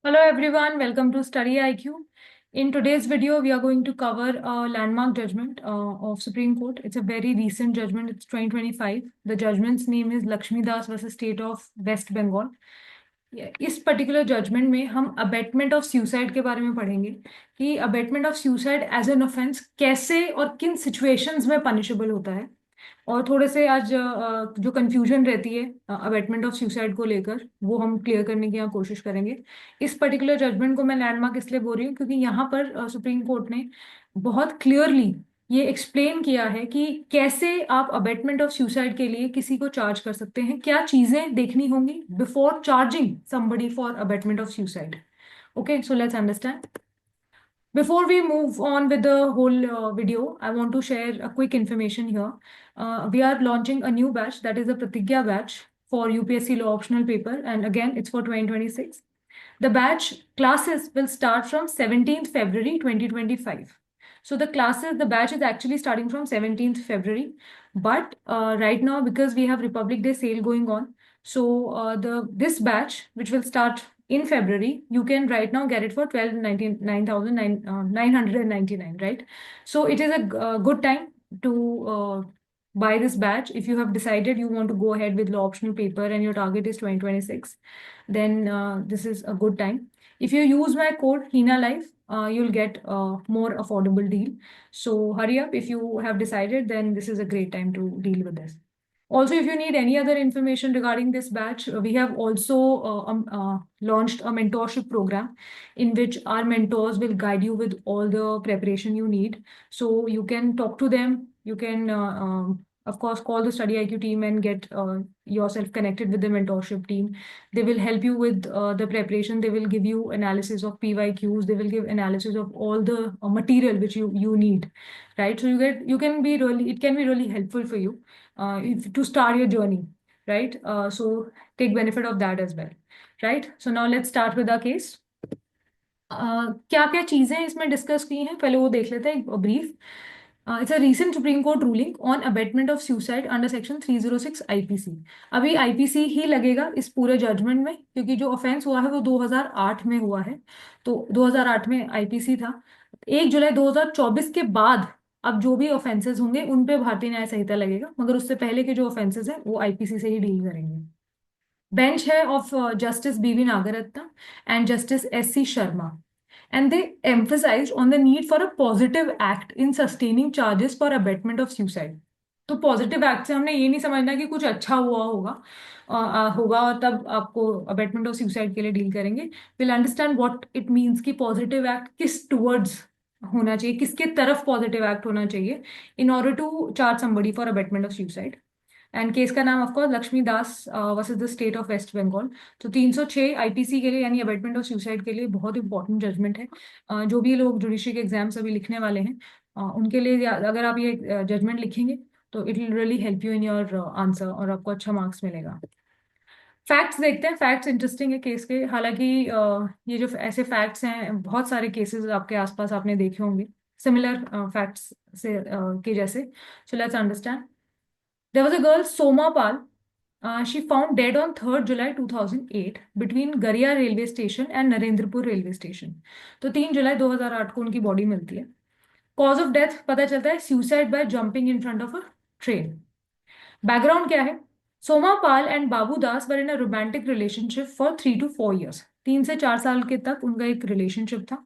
Hello everyone, welcome to Study IQ. In today's video, we are going to cover a landmark judgment of Supreme Court. It's a very recent judgment. It's 2025. The judgment's name is Lakshmi Das versus State of West Bengal. इस particular judgement में हम abetment of suicide के बारे में पढ़ेंगे कि abetment of suicide as an offence कैसे और किन सिचुएशंस में पनिशेबल होता है। और थोड़े से आज जो कंफ्यूजन रहती है अबेटमेंट ऑफ सुसाइड को लेकर वो हम क्लियर करने की यहाँ कोशिश करेंगे। इस पर्टिकुलर जजमेंट को मैं लैंडमार्क इसलिए बोल रही हूँ क्योंकि यहाँ पर सुप्रीम कोर्ट ने बहुत क्लियरली ये एक्सप्लेन किया है कि कैसे आप अबेटमेंट ऑफ सुसाइड के लिए किसी को चार्ज कर सकते हैं, क्या चीजें देखनी होंगी before charging somebody for abetment of suicide. Okay, so let's understand. Before we move on with the whole video, I want to share a quick information here. We are launching a new batch, that is the Pratigya batch for UPSC Law Optional Paper, and again, it's for 2026. The batch classes will start from 17th February 2025. So the batch is actually starting from 17th February, but right now, because we have Republic Day sale going on, so this batch, which will start in February, you can right now get it for 999, right? So it is a good time to buy this batch. If you have decided you want to go ahead with law optional paper and your target is 2026, then this is a good time. If you use my code Hina Life, you'll get a more affordable deal. So hurry up. If you have decided, then this is a great time to deal with this. Also, if you need any other information regarding this batch, we have also launched a mentorship program in which our mentors will guide you with all the preparation you need. So you can talk to them. You can, of course, call the Study IQ team and get yourself connected with the mentorship team. They will help you with the preparation. They will give you analysis of PYQs. They will give analysis of all the material which you need, right? So it can be really helpful for you to start your journey, right? So take benefit of that as well, right? So now let's start with our case. क्या क्या चीजें इसमें discuss की हैं पहले वो देख लेते हैं brief. It's a recent Supreme Court ruling on abetment of suicide under section 306 IPC. अभी आईपीसी ही लगेगा इस पूरे जजमेंट में क्योंकि जो ऑफेंस हुआ है वो 2008 में हुआ है, तो 2008 में आईपीसी था। 1 जुलाई 2024 के बाद अब जो भी ऑफेंसेस होंगे उन पे भारतीय न्याय संहिता लगेगा, मगर उससे पहले के जो ऑफेंसेस हैं वो आईपीसी से ही डील करेंगे। बेंच है of justice B V Nagarathna and justice S C Sharma, and they emphasized on the need for a positive act in sustaining charges for abetment of suicide. तो पॉजिटिव एक्ट से हमने ये नहीं समझना कि कुछ अच्छा हुआ होगा और तब आपको अबेटमेंट ऑफ सुसाइड के लिए डील करेंगे। Will understand what it means कि पॉजिटिव एक्ट किस टुवर्ड्स होना चाहिए, किसके तरफ पॉजिटिव एक्ट होना चाहिए in order to charge somebody for abetment of suicide. And case का नाम of course Lakshmi Das versus the state of West Bengal. तो 306 आईपीसी के लिए यानी अबेटमेंट ऑफ सुसाइड के लिए बहुत इंपॉर्टेंट जजमेंट है। जो भी लोग जुडिशरी के एग्जाम्स अभी लिखने वाले हैं उनके लिए अगर आप ये जजमेंट लिखेंगे तो it will really help you in your answer और आपको अच्छा मार्क्स मिलेगा। फैक्ट्स देखते हैं। फैक्ट्स इंटरेस्टिंग है केस के, हालांकि ये जो ऐसे फैक्ट्स हैं बहुत सारे केसेस आपके आसपास आपने देखे होंगे सिमिलर फैक्ट्स से के जैसे। So let's understand. There was a girl, Soma Pal. She found dead on 3rd July 2008 between Garia railway station and Narendrapur railway station. तो 3 जुलाई 2008 को उनकी बॉडी मिलती है। कॉज ऑफ डेथ पता चलता है suicide by jumping in front of a train. Background क्या है? Soma Pal and Babu Das were in a romantic relationship for 3 to 4 years। 3 से 4 साल के तक उनका एक रिलेशनशिप था।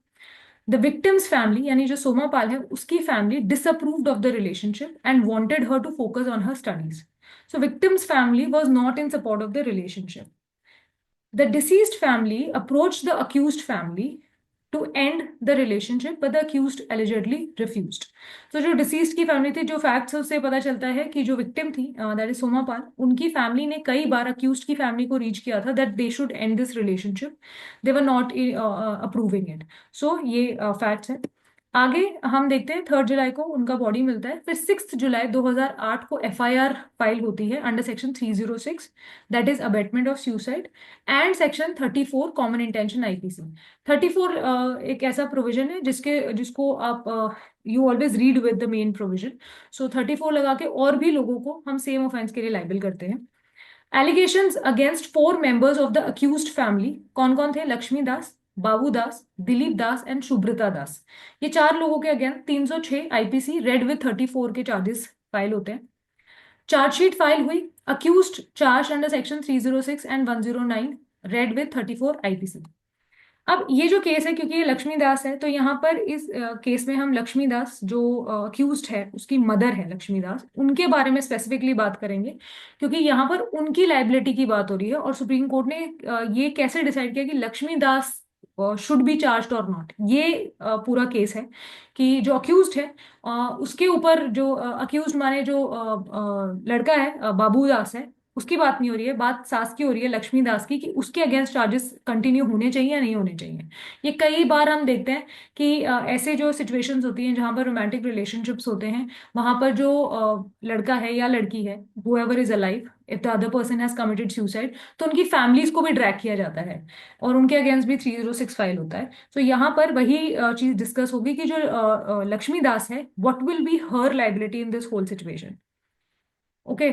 द विक्टिम्स फैमिली यानी जो सोमा पाल है उसकी family disapproved of the relationship and wanted her to focus on her studies. So victim's family was not in support of the relationship. The deceased family approached the accused family to end the relationship, but the accused allegedly refused. So जो deceased की family थी, जो facts उससे पता चलता है कि जो विक्टिम थी दैट इज सोमा पाल, उनकी फैमिली ने कई बार अक्यूज्ड की फैमिली को रीच किया था that they should end this relationship. They were not approving it. So ये फैक्ट्स है। आगे हम देखते हैं 3rd जुलाई को उनका बॉडी मिलता है। फिर 6 जुलाई 2008 को एफआईआर फाइल होती है under section 306 that is abetment of suicide and section 34 common intention IPC. 34 एक ऐसा प्रोविजन है जिसको आप you always read with the main provision. So 34 लगा के और भी लोगों को हम सेम ऑफेंस के लिए लाइबल करते हैं। Allegations against 4 members of the accused family कौन कौन थे? लक्ष्मी दास, बाबू दास, दिलीप दास एंड सुब्रता दास। ये चार लोगों के अगेंस्ट 306 आईपीसी रेड विथ 34 के चार्जेस फाइल होते हैं। चार्जशीट फाइल हुई, accused charge under section 306 and 109 red with 34 IPC. अब ये जो केस है, क्योंकि ये लक्ष्मी दास है, तो यहाँ पर इस केस में हम लक्ष्मी दास जो अक्यूज्ड है, उसकी मदर है लक्ष्मी दास, उनके बारे में स्पेसिफिकली बात करेंगे, क्योंकि यहाँ पर उनकी लाइबिलिटी की बात हो रही है। और सुप्रीम कोर्ट ने ये कैसे डिसाइड किया कि लक्ष्मी दास शुड बी चार्ज और नॉट, ये पूरा केस है कि जो अक्यूज्ड है उसके ऊपर, जो अक्यूज्ड माने जो लड़का है बाबू दास है, उसकी बात नहीं हो रही है, बात सास की हो रही है, लक्ष्मी दास की, कि उसके अगेंस्ट चार्जेस कंटिन्यू होने चाहिए या नहीं होने चाहिए। ये कई बार हम देखते हैं कि ऐसे जो सिचुएशंस होती हैं जहां पर रोमांटिक रिलेशनशिप्स होते हैं, वहां पर जो लड़का है या लड़की है, whoever is alive, if the other person has committed suicide, तो उनकी फैमिलीज को भी ड्रैग किया जाता है और उनके अगेंस्ट भी 306 फाइल होता है। तो यहाँ पर वही चीज डिस्कस होगी कि जो लक्ष्मी दास है, what will be her liability in this whole situation. Okay.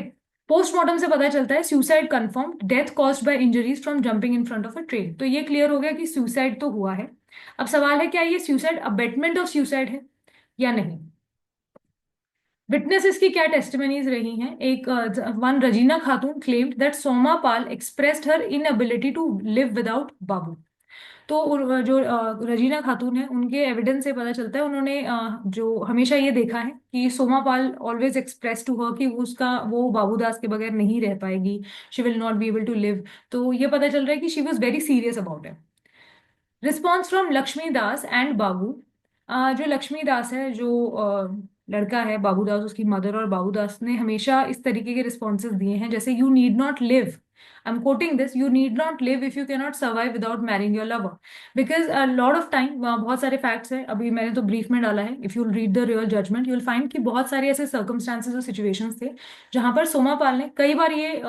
Postmortem से पता चलता है suicide confirm, death caused by injuries from jumping in front of a train. तो ये क्लियर हो गया कि सुसाइड तो हुआ है। अब सवाल है, क्या ये सुसाइड अबेटमेंट ऑफ सुसाइड है या नहीं। विटनेसेस की क्या टेस्टिमनीज रही हैं। एक one Rajina Khatun claimed that Soma Pal expressed her inability to live without Babu. तो जो रजीना खातून है, उनके एविडेंस से पता चलता है, उन्होंने जो हमेशा ये देखा है कि Soma Pal always express to her कि वो बाबूदास के बगैर नहीं रह पाएगी, she will not be able to live. तो ये पता चल रहा है कि शी वॉज वेरी सीरियस अबाउट इट। Response from Lakshmi Das and Babu. जो लक्ष्मी दास है, जो लड़का है बाबू दास, उसकी मदर और बाबू दास ने हमेशा इस तरीके के रिस्पॉन्सेज दिए हैं, जैसे you need not live, I am quoting this, you need not live if you can not survive without marrying your lover. Because lot of time, बहुत सारे फैक्ट्स हैं, अभी मैंने तो ब्रीफ में डाला है, if you read the real judgment you will find कि बहुत सारे ऐसे सर्कमस्टांसेस और सिचुएशंस थे जहां पर सोमा पाल ने कई बार ये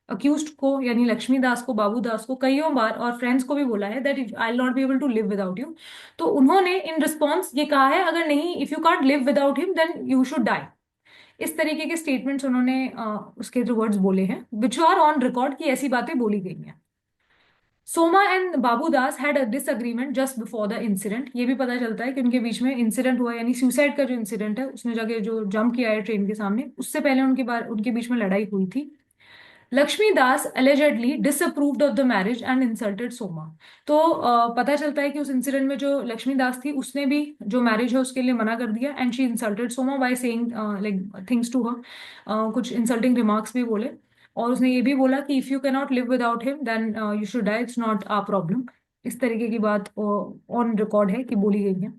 अक्यूज्ड को, यानी लक्ष्मी दास को, बाबू दास को कईयों बार, और फ्रेंड्स को भी बोला है that I not be able to live without you. तो उन्होंने इन रिस्पॉन्स ये कहा है, अगर नहीं, if you can't live without him then you should die. इस तरीके के स्टेटमेंट्स उन्होंने उसके जो वर्ड्स बोले हैं, विच आर ऑन रिकॉर्ड, की ऐसी बातें बोली गई हैं। Soma and Babu Das had a disagreement just before the incident. ये भी पता चलता है कि उनके बीच में इंसिडेंट हुआ, यानी सुसाइड का जो इंसिडेंट है, उसने जाके जो जंप किया है ट्रेन के सामने, उससे पहले उनके बीच में लड़ाई हुई थी। लक्ष्मी दास allegedly disapproved of the marriage and insulted Soma. तो पता चलता है कि उस इंसिडेंट में जो लक्ष्मी दास थी, उसने भी जो मैरिज है उसके लिए मना कर दिया, and she insulted Soma by saying like things to her, कुछ इंसल्टिंग रिमार्क्स भी बोले। और उसने ये भी बोला कि if you can not live without him then you should die, it's not a problem. इस तरीके की बात ऑन रिकॉर्ड है कि बोली गई है।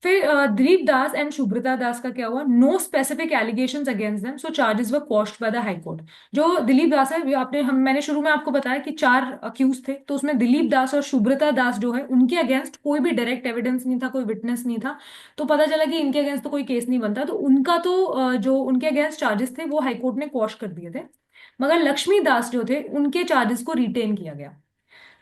फिर दिलीप दास एंड सुब्रता दास का क्या हुआ, no specific allegations against them, so charges were quashed by the high court. जो दिलीप दास है, मैंने शुरू में आपको बताया कि चार अक्यूज थे, तो उसमें दिलीप दास और सुब्रता दास जो है, उनके अगेंस्ट कोई भी डायरेक्ट एविडेंस नहीं था, कोई विटनेस नहीं था। तो पता चला कि इनके अगेंस्ट तो कोई केस नहीं बनता, तो उनका तो जो उनके अगेंस्ट चार्जेस थे वो हाईकोर्ट ने क्वॉश कर दिए थे। मगर लक्ष्मी दास जो थे, उनके चार्जेस को रिटेन किया गया।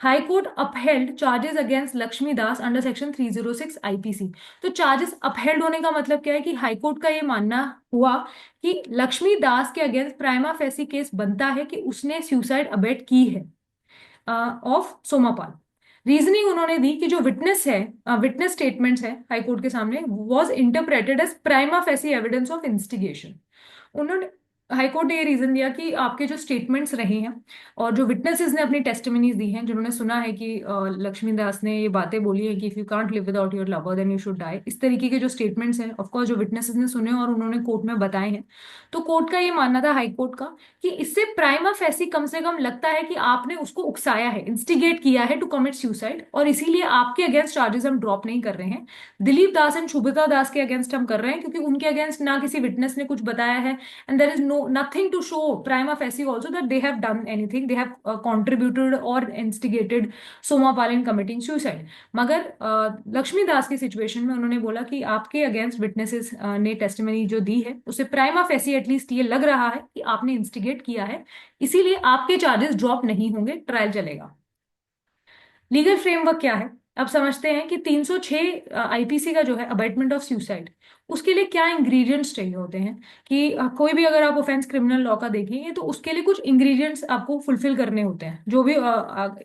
High court upheld charges against Lakshmi Das under section 306 IPC. तो चार्जेस अपहेल्ड होने का मतलब क्या है कि हाई कोर्ट का ये मानना हुआ कि लक्ष्मी दास के अगेंस्ट प्राइमा फेसी केस बनता है कि उसने सुसाइड अबेट की है ऑफ सोमापाल। रीजनिंग उन्होंने दी कि जो विटनेस है, विटनेस स्टेटमेंट्स है हाई कोर्ट के सामने, was interpreted as prima facie evidence of instigation. उन्होंने, हाई कोर्ट ने ये रीजन दिया कि आपके जो स्टेटमेंट्स रहे हैं और जो विटनेसेस ने अपनी टेस्टिमनीज दी हैं, जिन्होंने सुना है कि लक्ष्मी दास ने ये बातें बोली है कि if you can't live without your lover then you should die, इस तरीके के जो स्टेटमेंट्स हैं, ऑफ कोर्स जो विटनेसेस ने सुने और उन्होंने कोर्ट में बताए हैं, तो कोर्ट का ये मानना था, हाई कोर्ट का, कि इससे प्राइमा फेसी कम से कम लगता है कि आपने उसको उकसाया है, इंस्टिगेट किया है टू कमिट सुसाइड, और इसीलिए आपके अगेंस्ट चार्जेस हम ड्रॉप नहीं कर रहे हैं। दिलीप दास एंड शुभदा दास के अगेंस्ट हम कर रहे हैं, क्योंकि उनके अगेंस्ट ना किसी विटनेस ने कुछ बताया है, and there is nothing to show prima facie also that they have done anything, they have contributed or instigated Soma Pal in committing suicide। मगर लक्ष्मी दास की सिचुएशन में उन्होंने बोला कि आपके अगेंस्ट विटनेसेस ने टेस्टिमनी जो दी है, उसे प्राइमा फेसी एटलीस्ट ये लग रहा है कि आपने इंस्टिगेट किया है, इसीलिए आपके चार्जेस ड्रॉप नहीं होंगे, ट्रायल चलेगा। लीगल फ्रेमवर्क क्या है, अब समझते हैं कि 306 आईपीसी का जो है अबेटमेंट ऑफ सुसाइड, उसके लिए क्या इंग्रेडिएंट्स चाहिए होते हैं कि कोई भी अगर आप ऑफेंस क्रिमिनल लॉ का देखेंगे तो उसके लिए कुछ इंग्रेडिएंट्स आपको फुलफिल करने होते हैं, जो भी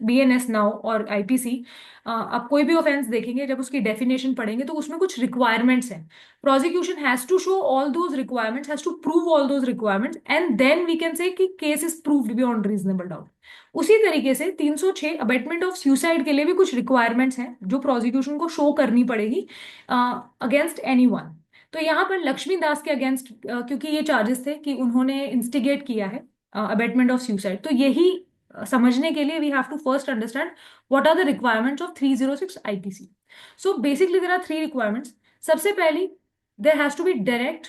बीएनएस नाउ और आईपीसी, आप कोई भी ऑफेंस देखेंगे जब उसकी डेफिनेशन पढ़ेंगे तो उसमें कुछ रिक्वायरमेंट्स हैं। Prosecution has to show all those requirements, has to prove all those requirements, and then we can say कि case is proved beyond reasonable doubt. उसी तरीके से 306 अबेटमेंट ऑफ सुसाइड के लिए भी कुछ रिक्वायरमेंट्स हैं जो प्रोसिक्यूशन को शो करनी पड़ेगी अगेंस्ट एनीवन। तो यहाँ पर लक्ष्मी दास के अगेंस्ट क्योंकि ये चार्जेस थे कि उन्होंने इंस्टिगेट किया है अबेटमेंट ऑफ सुसाइड, तो यही समझने के लिए we have to first understand what are the requirements of 306 IPC. So basically there are three requirements. सबसे पहली, there has to be direct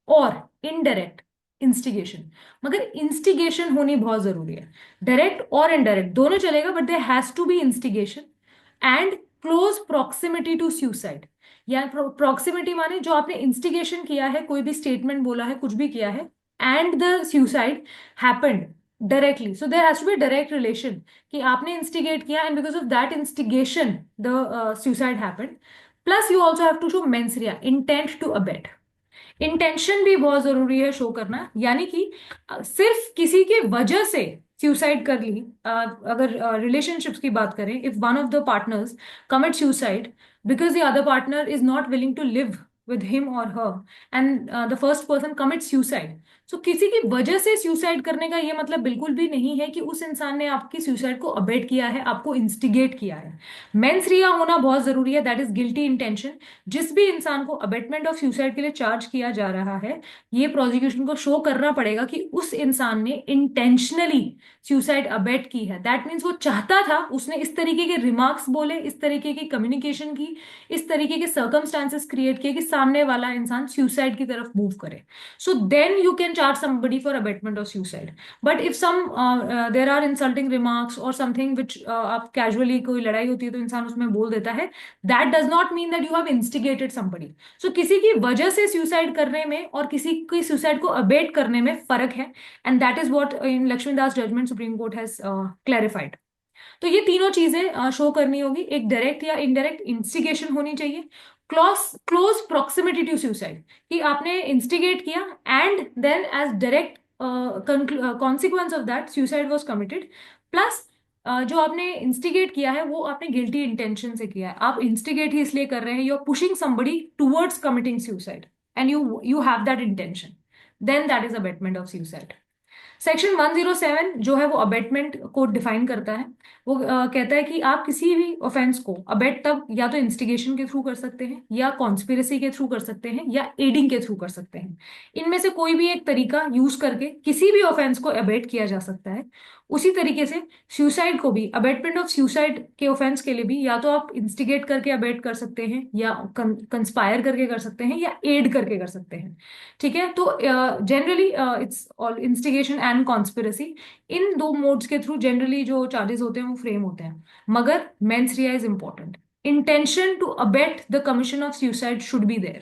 और इनडायरेक्ट इंस्टिगेशन, मगर इंस्टिगेशन होनी बहुत जरूरी है। डायरेक्ट और इनडायरेक्ट दोनों चलेगा, but there has to be instigation and close proximity to suicide. या प्रॉक्सिमिटी माने जो आपने इंस्टिगेशन किया है, कोई भी स्टेटमेंट बोला है, कुछ भी किया है, and the suicide happened directly, so there has to be direct relation कि आपने इंस्टिगेट किया and because of that instigation the suicide happened. Plus you also have to show mens rea intent to abet. Intention भी बहुत जरूरी है show करना, यानी कि सिर्फ किसी के वजह से सुसाइड कर ली। अगर रिलेशनशिप्स की बात करें, if one of the partners commit suicide because the other partner is not willing to live with him or her, and the first person commits suicide, सो किसी की वजह से सुसाइड करने का ये मतलब बिल्कुल भी नहीं है कि उस इंसान ने आपकी सुसाइड को अबेट किया है, आपको इंस्टिगेट किया है। मेंस रिया होना बहुत जरूरी है, दैट इज गिल्टी इंटेंशन। जिस भी इंसान को अबेटमेंट ऑफ सुसाइड के लिए चार्ज किया जा रहा है, ये प्रोसिक्यूशन को शो करना पड़ेगा कि उस इंसान ने इंटेंशनली सुसाइड अबेट की है। दैट मीन्स वो चाहता था, उसने इस तरीके के रिमार्क्स बोले, इस तरीके की कम्युनिकेशन की, इस तरीके के सर्कमस्टांसेस क्रिएट किए कि सामने वाला इंसान सुसाइड की तरफ मूव करे। So then you can charge somebody for abetment of suicide. But if some there are insulting remarks और समथिंग विच आप कैजुअली, कोई लड़ाई होती है तो इंसान उसमें बोल देता है, that does not mean that you have instigated somebody. So किसी की वजह से सुसाइड करने में और किसी की सुसाइड को अबेट करने में फर्क है, and that is what in Laxmidas judgment Supreme Court has clarified. तो ये तीनों चीजें शो करनी होगी, एक डायरेक्ट या इनडायरेक्ट इंस्टिगेशन होनी चाहिए, close close proximity to suicide कि आपने इंस्टिगेट किया and then as direct consequence of that suicide was committed, plus जो आपने इंस्टिगेट किया है वो आपने गिल्टी इंटेंशन से किया है। आप इंस्टिगेट ही इसलिए कर रहे हैं, you are pushing somebody towards committing suicide and you have that intention, then that is abetment of suicide. Section 107 जो है वो अबेटमेंट को डिफाइन करता है। वो कहता है कि आप किसी भी ऑफेंस को अबेट तब या तो इंस्टिगेशन के थ्रू कर सकते हैं, या कॉन्स्पिरेसी के थ्रू कर सकते हैं, या एडिंग के थ्रू कर सकते हैं। इनमें से कोई भी एक तरीका यूज करके किसी भी ऑफेंस को अबेट किया जा सकता है। उसी तरीके से सुसाइड को भी, अबेटमेंट ऑफ सुसाइड के ऑफेंस के लिए भी, या तो आप इंस्टिगेट करके अबेट कर सकते हैं, या कंस्पायर करके कर सकते हैं, या एड करके कर सकते हैं। ठीक है, तो generally it's all instigation and conspiracy, इन दो मोड्स के थ्रू जनरली जो चार्जेस होते हैं वो फ्रेम होते हैं। मगर mens rea is important, intention to abet the commission of suicide should be there.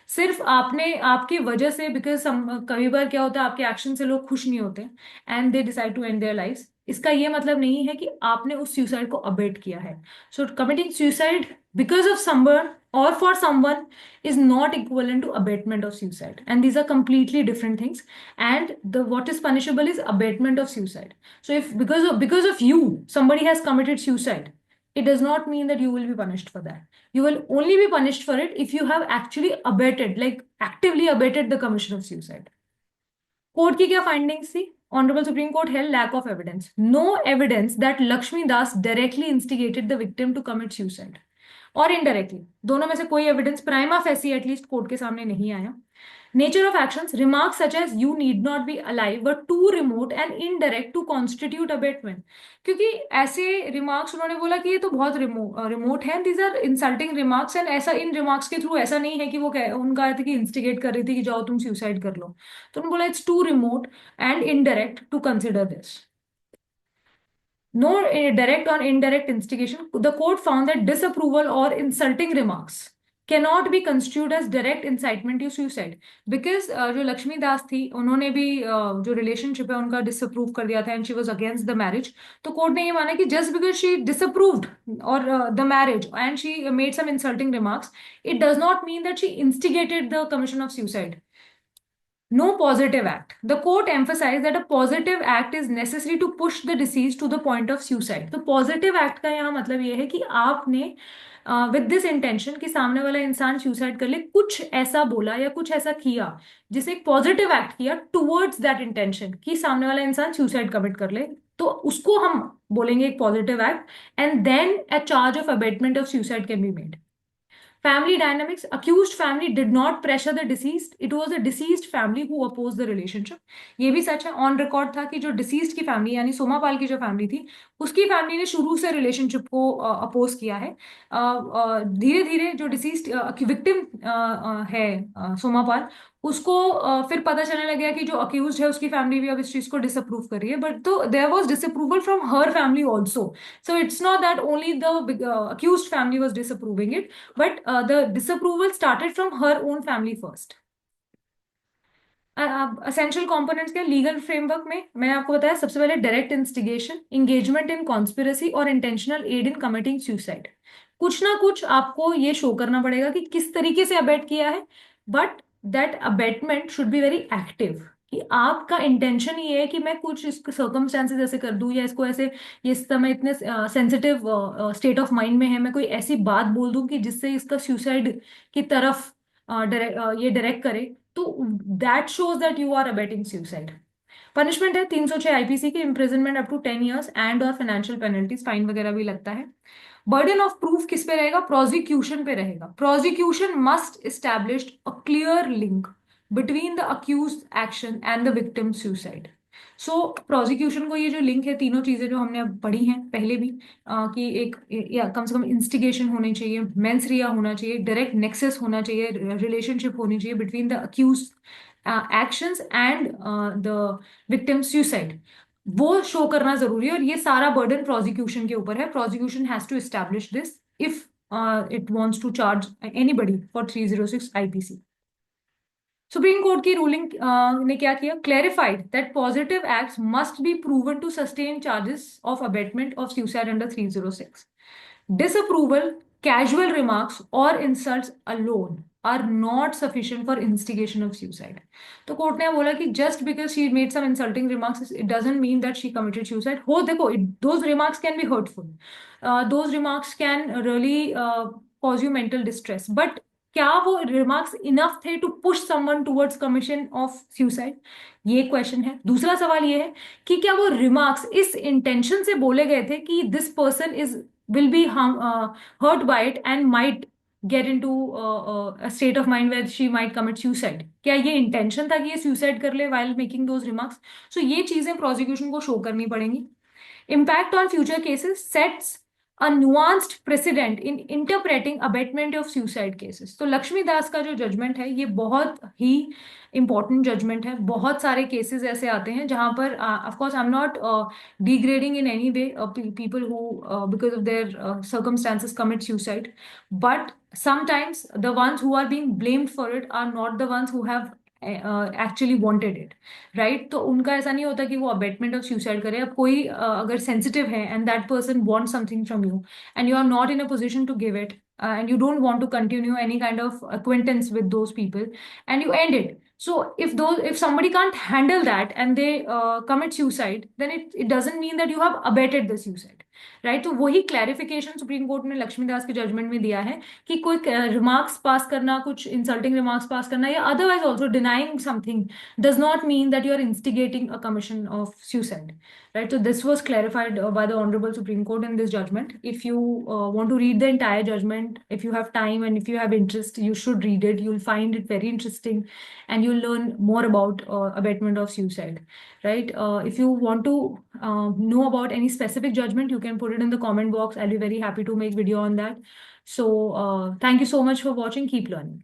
सिर्फ आपने, आपकी वजह से, बिकॉज कई बार क्या होता है, आपके एक्शन से लोग खुश नहीं होते and they decide to end their life, इसका ये मतलब नहीं है कि आपने उस सुसाइड को अबेट किया है। So committing suicide because of someone or for someone is not equivalent to abatement of suicide, and these are completely different things. And the what is punishable is abatement of suicide. So if because of you somebody has committed suicide, it does not mean that you will be punished for that. You will only be punished for it if you have actually abated, like actively abated the commission of suicide. Court की क्या findings थी? Honourable Supreme Court held lack of evidence, no evidence that Lakshmi Das directly instigated the victim to commit suicide, और indirectly, दोनों में से कोई evidence prima facie at least court के सामने नहीं आया। Nature of actions, remarks such as you need not be alive were too remote and indirect to constitute abetment, क्योंकि ऐसे रिमार्क्स उन्होंने बोला कि ये तो बहुत रिमोट है, these are insulting remarks, and ऐसा इन रिमार्क्स के थ्रू ऐसा नहीं है कि वो उनका थे कि इंस्टिगेट कर रही थी कि जाओ तुम सुसाइड कर लो। तो उन्होंने बोला it's too remote and indirect to consider this. No direct or indirect instigation. The court found that disapproval or insulting remarks cannot be construed as direct incitement to suicide because जो लक्ष्मी दास थी उन्होंने भी जो relationship है उनका disapprove कर दिया था and she was against the marriage. तो कोर्ट ने ये माना कि जस्ट बिकॉज शी डिसअप्रूव्ड और the marriage and she made some insulting remarks, it does not mean that she instigated the commission of suicide. No positive act. The court emphasized that a positive act is necessary to push the deceased to the point of suicide. तो positive act का यहाँ मतलब ये है कि आपने with this intention कि सामने वाला इंसान सुसाइड कर ले, कुछ ऐसा बोला या कुछ ऐसा किया जिसे एक पॉजिटिव एक्ट किया टुवर्ड्स दैट इंटेंशन कि सामने वाला इंसान सुसाइड कमिट कर ले, तो उसको हम बोलेंगे एक positive act. And then a charge of abetment of suicide can be made. Family dynamics. Accused family did not pressure the deceased. It was the deceased family who opposed the relationship. ये भी सच है. On record था कि जो deceased की family यानी सोमापाल की जो फैमिली थी उसकी फैमिली ने शुरू से रिलेशनशिप को अपोज किया है. धीरे धीरे जो डिसीज्ड विक्टिम है सोमापाल, उसको फिर पता चलने लग गया कि जो अक्यूज है उसकी फैमिली भी अब इस चीज को डिसअप्रूव कर रही है. बट तो there was disapproval from her family also. So it's not that only the accused family was disapproving it, but the disapproval started from her own family first. Essential components के legal framework में मैंने आपको बताया सबसे पहले direct instigation, engagement in conspiracy और intentional aid in committing suicide. कुछ ना कुछ आपको ये शो करना पड़ेगा कि किस तरीके से अबेट किया है, but that abetment should be very active. कि आपका इंटेंशन ये है कि मैं कुछ इसको सर्कमस्टांसेस ऐसे कर दूं या इसको ऐसे, ये इस समय इतने सेंसिटिव स्टेट ऑफ माइंड में है, मैं कोई ऐसी बात बोल दूं कि जिससे इसका सुसाइड की तरफ ये डायरेक्ट करे, तो that shows that you are abetting suicide. Punishment है 306 आईपीसी की, imprisonment up to 10 years and और फाइनेंशियल पेनल्टीज, फाइन वगैरह भी लगता है. बर्डन ऑफ प्रूफ किस पे रहेगा? प्रोसिक्यूशन पे रहेगा. Prosecution must establish a clear link between the accused action and the victim suicide. So prosecution को ये जो लिंक है, तीनों चीजें जो हमने अब पढ़ी हैं पहले भी, कि एक या कम से कम इंस्टिगेशन होनी चाहिए, मेंस रिया होना चाहिए, डायरेक्ट नेक्सस होना चाहिए, रिलेशनशिप होनी चाहिए between the accused actions and the victim suicide. वो शो करना जरूरी है और ये सारा बर्डन प्रोसिक्यूशन के ऊपर है. Prosecution has to establish this if it wants to charge anybody for 306 IPC. Supreme Court की रूलिंग ने क्या किया? Clarified that positive acts must be proven to sustain charges of abetment of suicide under 306. Disapproval, casual remarks, or insults alone are not sufficient for instigation of suicide. तो court ने बोला कि just because she made some insulting remarks, it doesn't mean that she committed suicide. हो देखो, those remarks can be hurtful. Those remarks can really cause you mental distress. But क्या वो remarks enough थे to push someone towards commission of suicide? ये question है. दूसरा सवाल ये है कि क्या वो रिमार्क्स इस इंटेंशन से बोले गए थे कि this person is will be hurt by it and might get into a state of mind where she might commit suicide? क्या ये इंटेंशन था कि ये सुसाइड कर ले while making those remarks? So ये चीजें प्रोसिक्यूशन को शो करनी पड़ेंगी. Impact on future cases sets a nuanced precedent in interpreting abatement of suicide cases. तो लक्ष्मी दास का जो जजमेंट है ये बहुत ही इंपॉर्टेंट जजमेंट है. बहुत सारे केसेस ऐसे आते हैं जहां पर of course I am not degrading in any way people who because of their circumstances commit suicide, but sometimes the ones who are being blamed for it are not the ones who have actually wanted it, right. तो उनका ऐसा नहीं होता कि वो abetment of suicide करे. अब कोई अगर सेंसिटिव है and that person want something from you and you are not in a position to give it and you don't want to continue any kind of acquaintance with those people and you end it. So if somebody can't handle that and they commit suicide, then it doesn't mean that you have abetted the suicide, right? तो वही clarification supreme court ने लक्ष्मीदास के judgement में दिया है कि कोई remarks पास करना, कुछ इंसल्टिंग रिमार्क्स पास करना या otherwise also denying something does not mean that you are instigating a commission of suicide, right? So this was clarified by the Honorable Supreme Court in this judgment. If you want to read the entire judgment, if you have time and if you have interest, you should read it. You'll find it very interesting and you'll learn more about abatement of suicide, right? If you want to know about any specific judgment, you can put it in the comment box. I'll be very happy to make video on that. So thank you so much for watching. Keep learning.